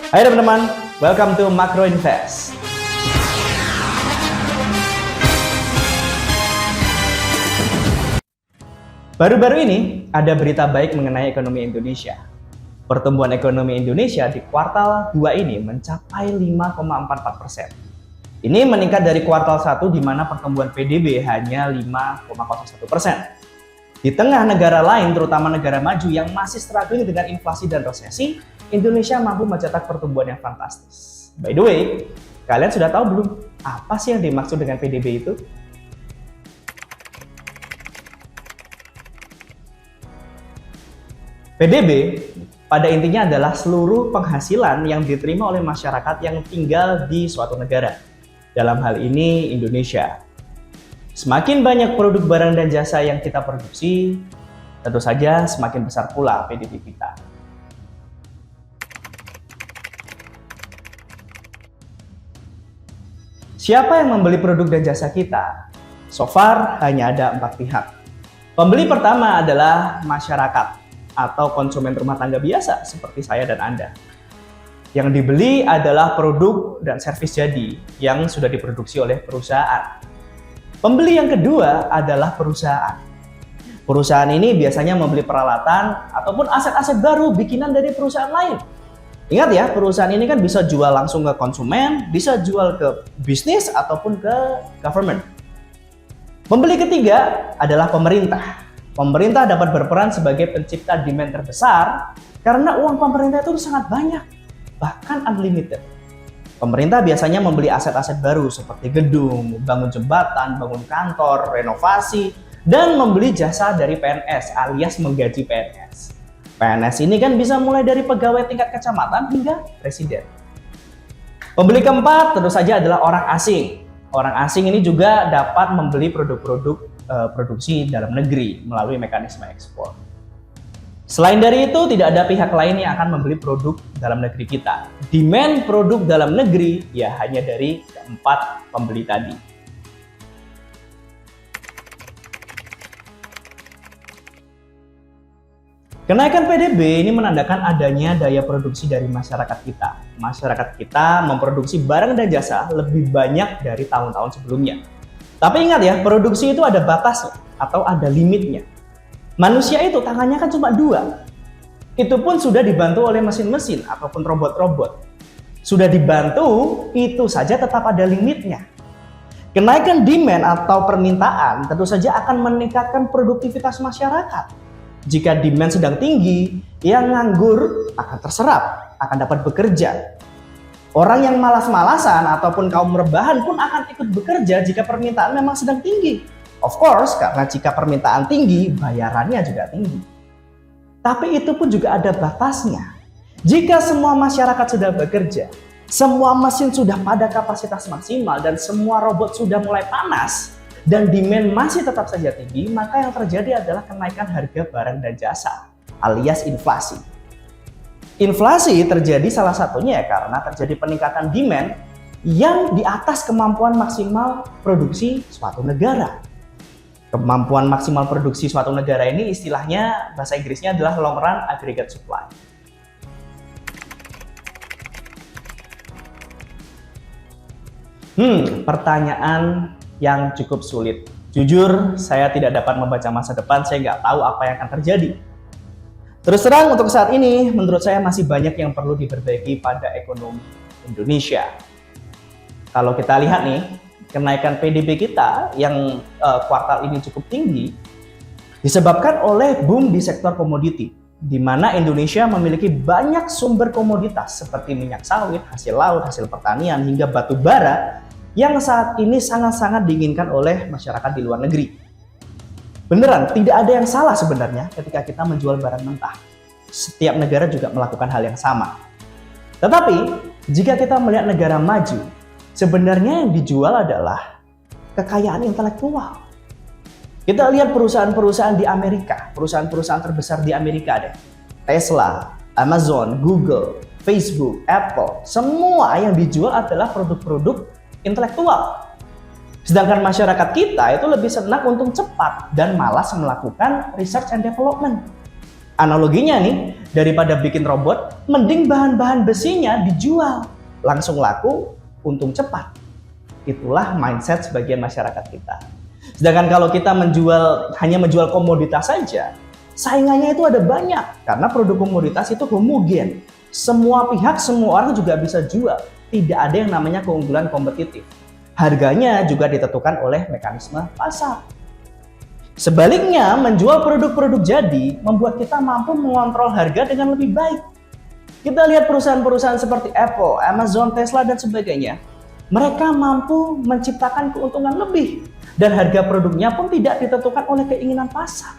Hai teman-teman, welcome to Macro Invest. Baru-baru ini ada berita baik mengenai ekonomi Indonesia. Pertumbuhan ekonomi Indonesia di kuartal 2 ini mencapai 5,44%. Ini meningkat dari kuartal 1 di mana pertumbuhan PDB hanya 5,01%. Di tengah negara lain, terutama negara maju yang masih struggling dengan inflasi dan resesi, Indonesia mampu mencetak pertumbuhan yang fantastis. By the way, kalian sudah tahu belum apa sih yang dimaksud dengan PDB itu? PDB pada intinya adalah seluruh penghasilan yang diterima oleh masyarakat yang tinggal di suatu negara. Dalam hal ini Indonesia. Semakin banyak produk barang dan jasa yang kita produksi, tentu saja semakin besar pula PDB kita. Siapa yang membeli produk dan jasa kita? So far hanya ada 4 pihak. Pembeli pertama adalah masyarakat atau konsumen rumah tangga biasa seperti saya dan Anda. Yang dibeli adalah produk dan servis jadi yang sudah diproduksi oleh perusahaan. Pembeli yang kedua adalah perusahaan. Perusahaan ini biasanya membeli peralatan ataupun aset-aset baru bikinan dari perusahaan lain. Ingat ya, perusahaan ini kan bisa jual langsung ke konsumen, bisa jual ke bisnis ataupun ke government. Pembeli ketiga adalah pemerintah. Pemerintah dapat berperan sebagai pencipta demand terbesar karena uang pemerintah itu sangat banyak, bahkan unlimited. Pemerintah biasanya membeli aset-aset baru seperti gedung, bangun jembatan, bangun kantor, renovasi, dan membeli jasa dari PNS alias menggaji PNS. PNS ini kan bisa mulai dari pegawai tingkat kecamatan hingga presiden. Pembeli keempat tentu saja adalah orang asing. Orang asing ini juga dapat membeli produk-produk produksi dalam negeri melalui mekanisme ekspor. Selain dari itu, tidak ada pihak lain yang akan membeli produk dalam negeri kita. Demand produk dalam negeri ya hanya dari keempat pembeli tadi. Kenaikan PDB ini menandakan adanya daya produksi dari masyarakat kita. Masyarakat kita memproduksi barang dan jasa lebih banyak dari tahun-tahun sebelumnya. Tapi ingat ya, produksi itu ada batasnya atau ada limitnya. Manusia itu tangannya kan cuma 2. Itu pun sudah dibantu oleh mesin-mesin ataupun robot-robot. Sudah dibantu, itu saja tetap ada limitnya. Kenaikan demand atau permintaan tentu saja akan meningkatkan produktivitas masyarakat. Jika demand sedang tinggi, yang nganggur akan terserap, akan dapat bekerja. Orang yang malas-malasan ataupun kaum rebahan pun akan ikut bekerja jika permintaan memang sedang tinggi. Of course, karena jika permintaan tinggi, bayarannya juga tinggi. Tapi itu pun juga ada batasnya. Jika semua masyarakat sudah bekerja, semua mesin sudah pada kapasitas maksimal, dan semua robot sudah mulai panas, dan demand masih tetap saja tinggi, maka yang terjadi adalah kenaikan harga barang dan jasa, alias inflasi. Inflasi terjadi salah satunya karena terjadi peningkatan demand yang di atas kemampuan maksimal produksi suatu negara. Kemampuan maksimal produksi suatu negara ini istilahnya bahasa Inggrisnya adalah long run aggregate supply. Pertanyaan yang cukup sulit. Jujur, saya tidak dapat membaca masa depan, saya nggak tahu apa yang akan terjadi. Terus terang untuk saat ini, menurut saya masih banyak yang perlu diperbaiki pada ekonomi Indonesia. Kalau kita lihat nih, kenaikan PDB kita yang kuartal ini cukup tinggi disebabkan oleh boom di sektor komoditi, di mana Indonesia memiliki banyak sumber komoditas seperti minyak sawit, hasil laut, hasil pertanian, hingga batu bara yang saat ini sangat-sangat diinginkan oleh masyarakat di luar negeri. Beneran, tidak ada yang salah sebenarnya ketika kita menjual barang mentah. Setiap negara juga melakukan hal yang sama. Tetapi, jika kita melihat negara maju, sebenarnya yang dijual adalah kekayaan intelektual. Kita lihat perusahaan-perusahaan di Amerika, perusahaan-perusahaan terbesar di Amerika deh. Tesla, Amazon, Google, Facebook, Apple, semua yang dijual adalah produk-produk intelektual. Sedangkan masyarakat kita itu lebih senang untung cepat dan malas melakukan research and development. Analoginya nih, daripada bikin robot, mending bahan-bahan besinya dijual. Langsung laku, untung cepat. Itulah mindset sebagian masyarakat kita. Sedangkan kalau kita hanya menjual komoditas saja, saingannya itu ada banyak. Karena produk komoditas itu homogen. Semua pihak, semua orang juga bisa jual. Tidak ada yang namanya keunggulan kompetitif. Harganya juga ditentukan oleh mekanisme pasar. Sebaliknya, menjual produk-produk jadi membuat kita mampu mengontrol harga dengan lebih baik. Kita lihat perusahaan-perusahaan seperti Apple, Amazon, Tesla, dan sebagainya. Mereka mampu menciptakan keuntungan lebih dan harga produknya pun tidak ditentukan oleh keinginan pasar.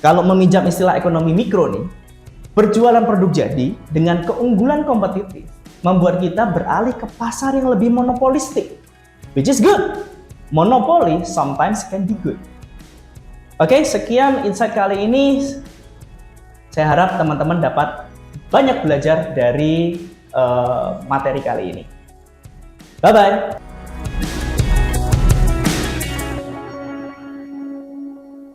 Kalau meminjam istilah ekonomi mikro nih, berjualan produk jadi dengan keunggulan kompetitif membuat kita beralih ke pasar yang lebih monopolistik, which is good. Monopoli sometimes can be good. Oke, sekian insight kali ini. Saya harap teman-teman dapat banyak belajar dari materi kali ini. Bye-bye.